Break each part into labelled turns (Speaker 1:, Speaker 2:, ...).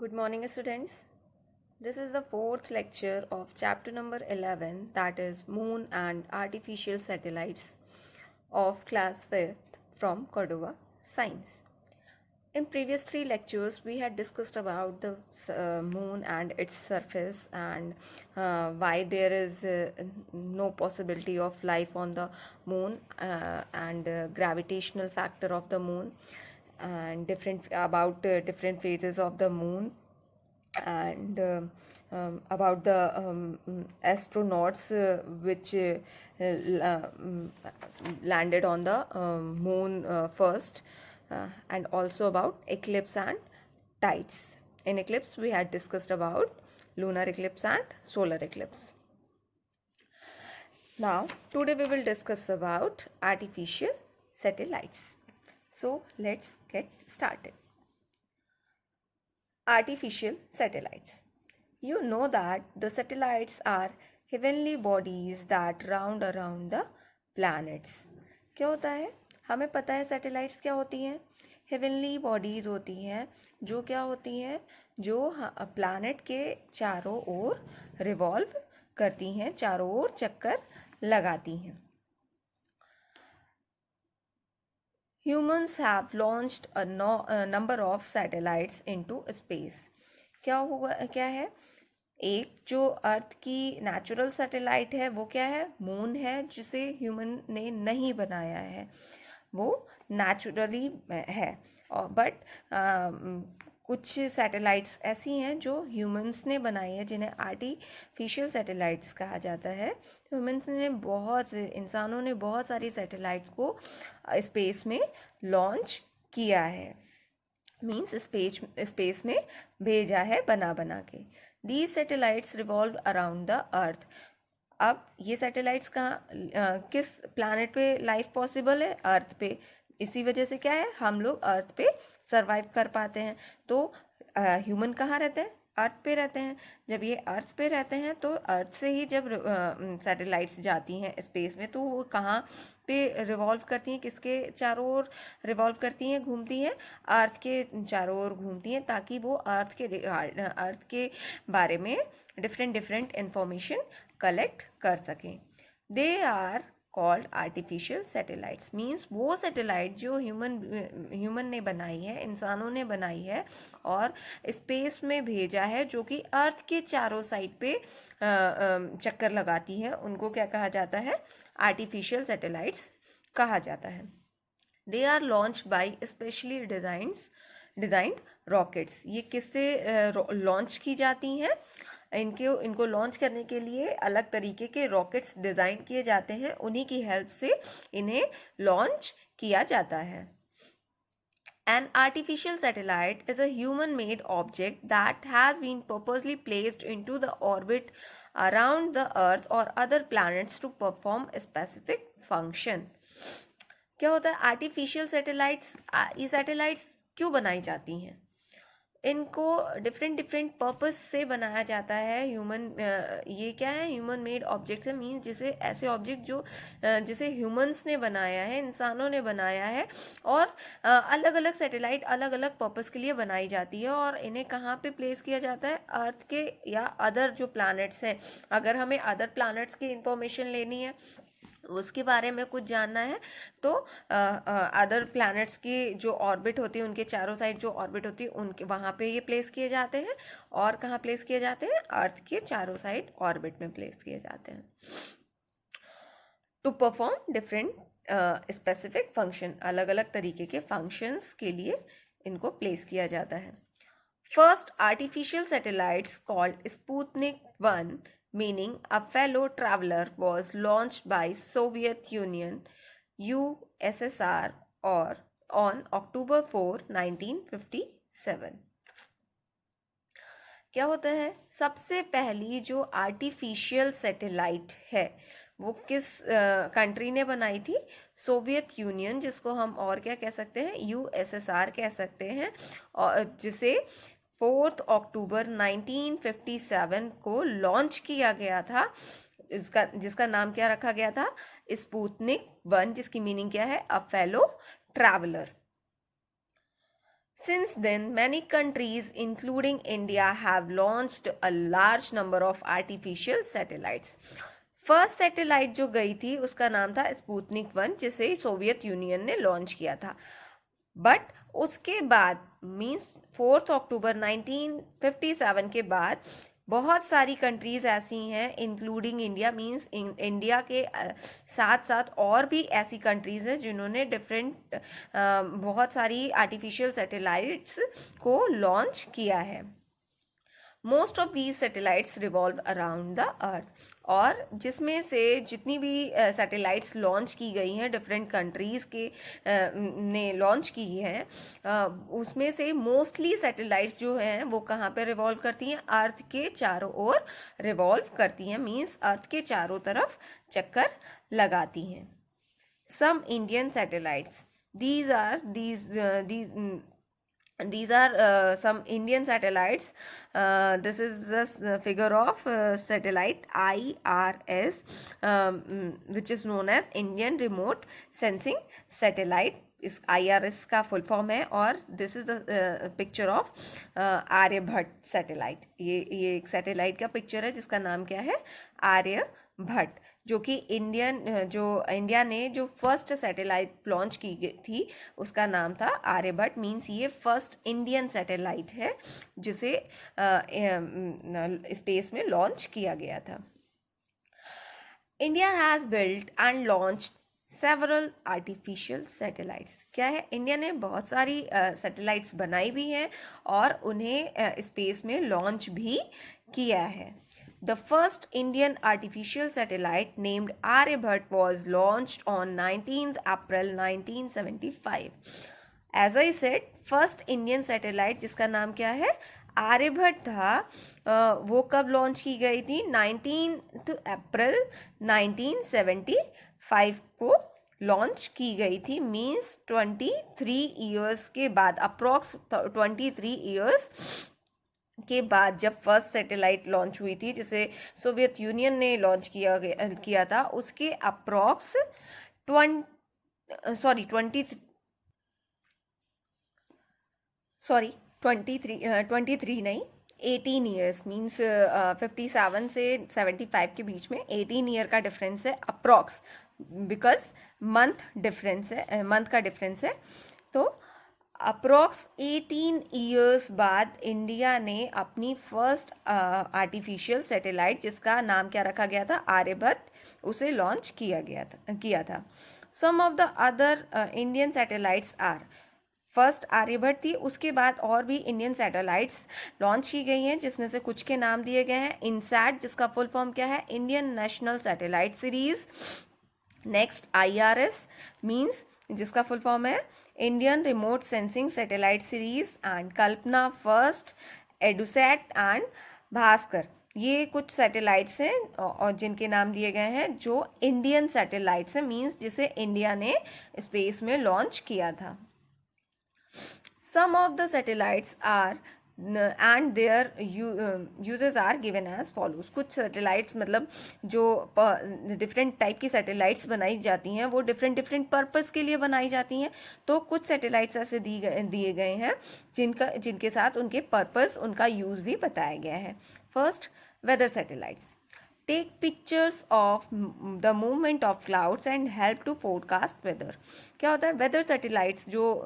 Speaker 1: Good morning, students. This is the fourth lecture of chapter number 11, that is Moon and Artificial Satellites of class 5th from Cordova Science. In previous three lectures, we had discussed about the moon and its surface and why there is no possibility of life on the moon and gravitational factor of the moon and different phases of the moon and about the astronauts which landed on the moon first, and also about eclipse and tides. In eclipse, we had discussed about lunar eclipse and solar eclipse. Now, today we will discuss about artificial satellites. So, let's get started. Artificial satellites. You know that the satellites are heavenly bodies that round around the planets. क्या होता है? हमें पता है satellites क्या होती हैं. Heavenly bodies होती हैं जो क्या होती हैं, जो प्लैनेट के चारों ओर रिवॉल्व करती हैं, चारों ओर चक्कर लगाती हैं. Humans have launched a number of satellites into space. क्या है? एक जो अर्थ की नेचुरल सैटेलाइट है वो क्या है? मून है, जिसे ह्यूमन ने नहीं बनाया है, वो नेचुरली है. बट कुछ सैटेलाइट्स ऐसी हैं जो ह्यूमंस ने बनाई है, जिन्हें आर्टिफिशियल सैटेलाइट्स कहा जाता है. ह्यूमंस ने इंसानों ने बहुत सारी सैटेलाइट्स को स्पेस में लॉन्च किया है, मीन्स स्पेस में भेजा है बना के. These satellites revolve around the earth. अब ये सैटेलाइट्स किस प्लैनेट पे लाइफ पॉसिबल है? अर्थ पे. इसी वजह से क्या है, हम लोग अर्थ पे सरवाइव कर पाते हैं. तो ह्यूमन कहाँ रहते हैं? अर्थ पे रहते हैं. जब ये अर्थ पे रहते हैं तो अर्थ से ही जब सैटेलाइट्स जाती हैं स्पेस में, तो वो कहाँ पे रिवॉल्व करती हैं? किसके चारों ओर रिवॉल्व करती हैं, घूमती हैं? अर्थ के चारों ओर घूमती हैं, ताकि वो अर्थ के बारे में डिफरेंट इंफॉर्मेशन कलेक्ट कर सकें. They are called artificial satellites. Means वो सैटेलाइट जो ह्यूमन ने बनाई है, इंसानों ने बनाई है और स्पेस में भेजा है, जो कि अर्थ के चारों साइड पे चक्कर लगाती है, उनको क्या कहा जाता है? आर्टिफिशियल सैटेलाइट्स कहा जाता है. They are launch by specially designed rockets. ये किससे लॉन्च की जाती हैं? इनको लॉन्च करने के लिए अलग तरीके के रॉकेट्स डिज़ाइन किए जाते हैं, उन्हीं की हेल्प से इन्हें लॉन्च किया जाता है. An artificial satellite is a human-made object that has been purposely placed into the orbit around the Earth or other planets to perform a specific function. क्या होता है आर्टिफिशियल सैटेलाइट्स? ये सैटेलाइट्स क्यों बनाई जाती हैं? इनको डिफरेंट पर्पस से बनाया जाता है. ये क्या है? ह्यूमन मेड ऑब्जेक्ट्स है, मीन्स जिसे ऐसे ऑब्जेक्ट जिसे ह्यूमंस ने बनाया है, इंसानों ने बनाया है, और अलग अलग सैटेलाइट अलग अलग पर्पस के लिए बनाई जाती है. और इन्हें कहाँ पे प्लेस किया जाता है? अर्थ के या अदर जो प्लैनेट्स हैं. अगर हमें अदर प्लैनेट्स की इंफॉर्मेशन लेनी है, उसके बारे में कुछ जानना है, तो अदर प्लैनेट्स की जो ऑर्बिट होती है, उनके चारों साइड जो ऑर्बिट होती है, उनके वहाँ पे ये प्लेस किए जाते हैं. और कहाँ प्लेस किए जाते हैं? अर्थ के चारों साइड ऑर्बिट में प्लेस किए जाते हैं. To perform different specific function. अलग अलग तरीके के फंक्शंस के लिए इनको प्लेस किया जाता है. First artificial satellites called Sputnik 1, meaning a fellow traveler, was launched by Soviet Union USSR or on October 4, 1957. क्या होता है? सबसे पहली जो आर्टिफिशियल सैटेलाइट है वो किस कंट्री ने बनाई थी? सोवियत यूनियन, जिसको हम और क्या कह सकते हैं? USSR कह सकते हैं, और जिसे 4 अक्टूबर 1957 को लॉन्च किया गया था. जिसका नाम क्या रखा गया था? स्पुतनिक 1, जिसकी मीनिंग क्या है? A fellow traveller. Since then, many countries, including India, have launched a large number of artificial satellites. First satellite जो गई थी उसका नाम था स्पुतनिक 1, जिसे सोवियत यूनियन ने लॉन्च किया था. बट उसके बाद मीन्स 4 अक्टूबर 1957 के बाद बहुत सारी कंट्रीज ऐसी हैं इंक्लूडिंग इंडिया, मीन्स इंडिया के साथ साथ और भी ऐसी कंट्रीज हैं जिन्होंने डिफरेंट बहुत सारी आर्टिफिशियल सैटेलाइट्स को लॉन्च किया है. Most of these satellites revolve around the earth. और जिसमें से जितनी भी सैटेलाइट्स लॉन्च की गई हैं डिफरेंट कंट्रीज़ के ने लॉन्च की हैं, उसमें से मोस्टली सैटेलाइट्स जो हैं वो कहाँ पे रिवॉल्व करती हैं? अर्थ के चारों ओर रिवॉल्व करती हैं, मीन्स अर्थ के चारों तरफ चक्कर लगाती हैं. Some Indian satellites, these are some Indian satellites. This is the figure of satellite IRS, which is known as Indian Remote Sensing Satellite. इस IRS का फुल फॉर्म है. और this is the picture of Aryabhata satellite. ये एक satellite का picture है जिसका नाम क्या है? आर्यभट्ट. जो कि इंडिया ने जो फर्स्ट सैटेलाइट लॉन्च की थी उसका नाम था आर्यभट्ट. मीन्स ये फर्स्ट इंडियन सैटेलाइट है जिसे स्पेस में लॉन्च किया गया था. India has built and launch several artificial satellites. क्या है? इंडिया ने बहुत सारी सैटेलाइट्स बनाई भी हैं और उन्हें स्पेस में लॉन्च भी किया है. The first Indian artificial satellite named Aryabhat was launched on 19th April 1975. As I said, first Indian satellite जिसका नाम क्या है? आर्यभट्ट था. वो कब लॉन्च की गई थी? 19th अप्रैल 1975 को लॉन्च की गई थी. मीन्स 23 ईयर्स के बाद, अप्रॉक्स 23 ईयर्स के बाद जब फर्स्ट सैटेलाइट लॉन्च हुई थी जिसे सोवियत यूनियन ने लॉन्च किया था, उसके अप्रॉक्स 23 नहीं, 18 ईयर्स, मीन्स 57 से 75 के बीच में 18 ईयर का डिफरेंस है अप्रॉक्स, बिकॉज मंथ का डिफरेंस है. तो अप्रॉक्स 18 ईयर्स बाद इंडिया ने अपनी फर्स्ट आर्टिफिशियल सैटेलाइट, जिसका नाम क्या रखा गया था? आर्यभट्ट, उसे लॉन्च किया था. Some of the other Indian satellites are, first Aryabhata थी, उसके बाद और भी इंडियन सैटेलाइट्स लॉन्च की गई हैं जिसमें से कुछ के नाम दिए गए हैं. इनसैट, जिसका फुल फॉर्म क्या है? Indian national satellite series. Next IRS, means जिसका फुल फॉर्म है Indian remote sensing satellite series. And Kalpana first, EDUSAT and Bhaskar. ये कुछ सैटेलाइट्स हैं और जिनके नाम दिए गए हैं जो इंडियन सैटेलाइट्स हैं, मीन्स जिसे इंडिया ने स्पेस में लॉन्च किया था. Some of the satellites are and their uses are given as follows. कुछ सैटेलाइट्स, मतलब जो डिफरेंट टाइप की सैटेलाइट्स बनाई जाती हैं वो डिफरेंट पर्पस के लिए बनाई जाती हैं. तो कुछ सैटेलाइट्स ऐसे दिए गए हैं जिनके साथ उनके पर्पस, उनका यूज़ भी बताया गया है. First, weather satellites take pictures of the movement of clouds and help to forecast weather. क्या होता है? वेदर सैटेलाइट्स, जो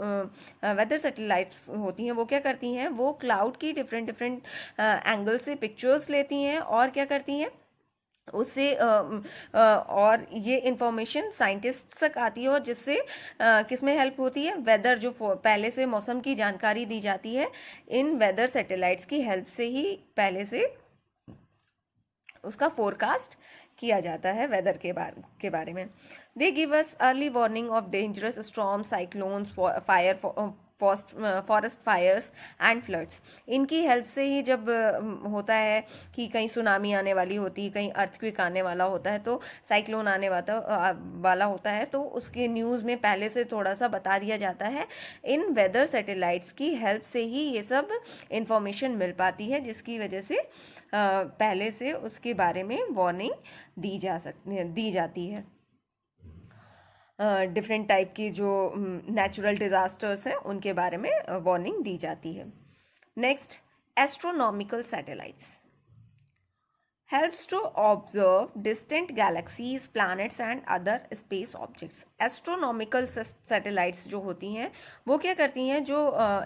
Speaker 1: वेदर सैटेलाइट्स होती हैं वो क्या करती हैं? वो क्लाउड की डिफरेंट एंगल से पिक्चर्स लेती हैं और क्या करती हैं उससे और ये इंफॉर्मेशन साइंटिस्ट तक आती है और जिससे किस में हेल्प होती है? वेदर, जो पहले से मौसम की जानकारी दी जाती है इन वेदर सैटेलाइट्स की हेल्प से ही पहले से उसका फोरकास्ट किया जाता है वेदर के बारे में. They give us early warning of dangerous storm, cyclones, fire, forest fires and floods. इनकी हेल्प से ही जब होता है कि कहीं सुनामी आने वाली होती है, कहीं अर्थक्वेक आने वाला होता है, तो साइक्लोन आने वाला होता है, तो उसके न्यूज़ में पहले से थोड़ा सा बता दिया जाता है. इन वेदर सैटेलाइट्स की हेल्प से ही ये सब इंफॉर्मेशन मिल पाती है, जिसकी वजह से पहले से उसके बारे में वार्निंग दी जाती है. डिफरेंट टाइप की जो नेचुरल डिजास्टर्स हैं उनके बारे में वार्निंग दी जाती है. Next, astronomical satellites helps to observe distant galaxies, planets and other space objects. Astronomical satellites जो होती हैं वो क्या करती हैं, जो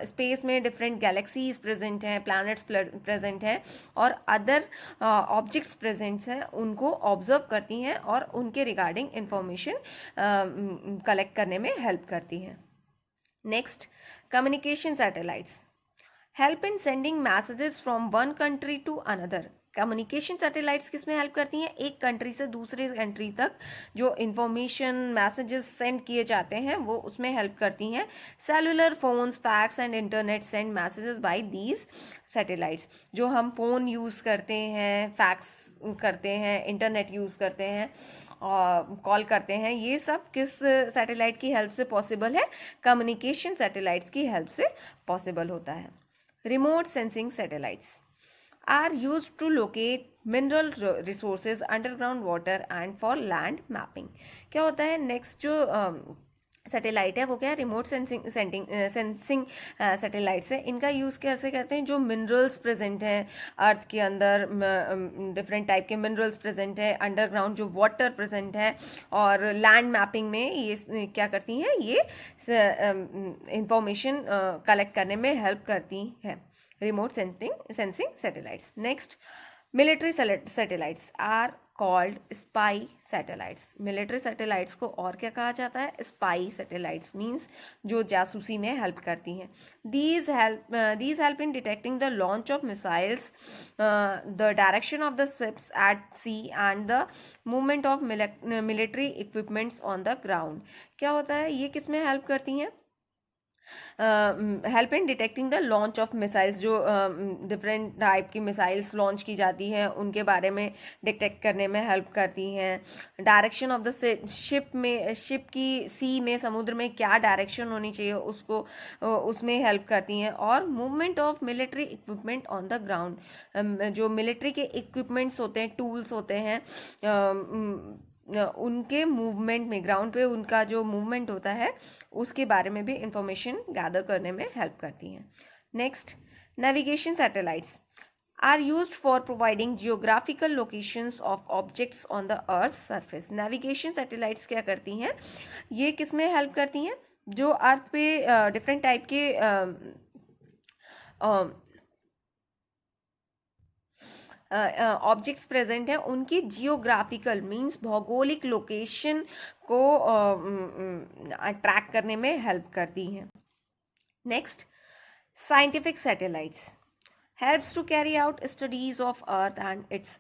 Speaker 1: स्पेस में डिफरेंट गैलेक्सीज प्रेजेंट हैं, प्लैनेट्स प्रेजेंट हैं और अदर ऑब्जेक्ट्स प्रेजेंट्स हैं, उनको ऑब्जर्व करती हैं और उनके रिगार्डिंग इंफॉर्मेशन कलेक्ट करने में हेल्प करती हैं. Next, communication satellites help in sending messages from one country to another. Communication satellites किस में हेल्प करती हैं, एक कंट्री से दूसरे कंट्री तक जो इंफॉर्मेशन मैसेजेस सेंड किए जाते हैं वो उसमें हेल्प करती हैं. Cellular phones, fax and internet send messages bye these satellites. जो हम फ़ोन यूज़ करते हैं, फैक्स करते हैं, इंटरनेट यूज़ करते हैं, कॉल करते हैं, ये सब किस सैटेलाइट की हेल्प से पॉसिबल है, कम्युनिकेशन सैटेलाइट्स की हेल्प से पॉसिबल होता है. Remote sensing satellites are used to locate mineral resources, underground water and for land mapping. क्या होता है, नेक्स्ट जो सैटेलाइट है वो क्या है, रिमोट सेंसिंग सैटेलाइट्स है. इनका यूज़ कैसे करते हैं, जो मिनरल्स प्रेजेंट हैं अर्थ के अंदर, डिफरेंट टाइप के मिनरल्स प्रेजेंट है, अंडरग्राउंड जो वाटर प्रेजेंट है, और लैंड मैपिंग में ये क्या करती हैं, ये इंफॉर्मेशन कलेक्ट करने में हेल्प करती हैं. remote sensing satellites. Next, military satellites are called spy satellites. military satellites को और क्या कहा जाता है, spy satellites means जो जासूसी में हेल्प करती हैं. these help in detecting the launch of missiles, the direction of the ships at sea and the movement of military equipments on the ground. क्या होता है, ये किस में हेल्प करती हैं, help in detecting the launch of missiles. जो different type की मिसाइल्स लॉन्च की जाती हैं उनके बारे में डिटेक्ट करने में हेल्प करती हैं. डायरेक्शन ऑफ द शिप की सी में, समुद्र में क्या डायरेक्शन होनी चाहिए उसको उसमें हेल्प करती हैं. और movement of military equipment on the ground, जो मिलिट्री के इक्विपमेंट्स होते हैं, टूल्स होते हैं, उनके मूवमेंट में, ग्राउंड पे उनका जो मूवमेंट होता है उसके बारे में भी इंफॉर्मेशन गैदर करने में हेल्प करती हैं. Next, navigation satellites are used for providing geographical locations of objects on the earth's surface. Navigation satellites क्या करती हैं, ये किस में हेल्प करती हैं, जो अर्थ पे डिफरेंट टाइप के ऑब्जेक्ट्स प्रेजेंट हैं, उनकी जियोग्राफिकल मींस भौगोलिक लोकेशन को ट्रैक करने में हेल्प करती हैं. Next, scientific satellites helps to carry out studies of earth and its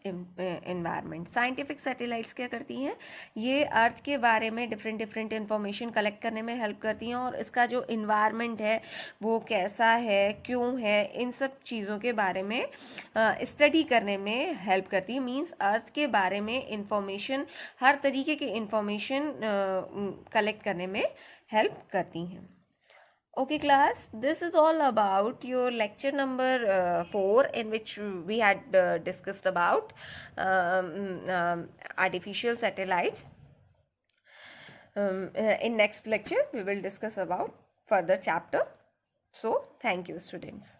Speaker 1: environment. Scientific satellites क्या करती हैं, ये अर्थ के बारे में डिफरेंट इंफॉर्मेशन कलेक्ट करने में हेल्प करती हैं और इसका जो इन्वायरमेंट है वो कैसा है, क्यों है, इन सब चीज़ों के बारे में स्टडी करने में हेल्प करती है. मींस अर्थ के बारे में इंफॉर्मेशन, हर तरीके की इंफॉर्मेशन कलेक्ट करने में हेल्प करती हैं. Okay class, this is all about your lecture number 4, in which we had discussed about artificial satellites. In next lecture we will discuss about further chapter. So thank you students.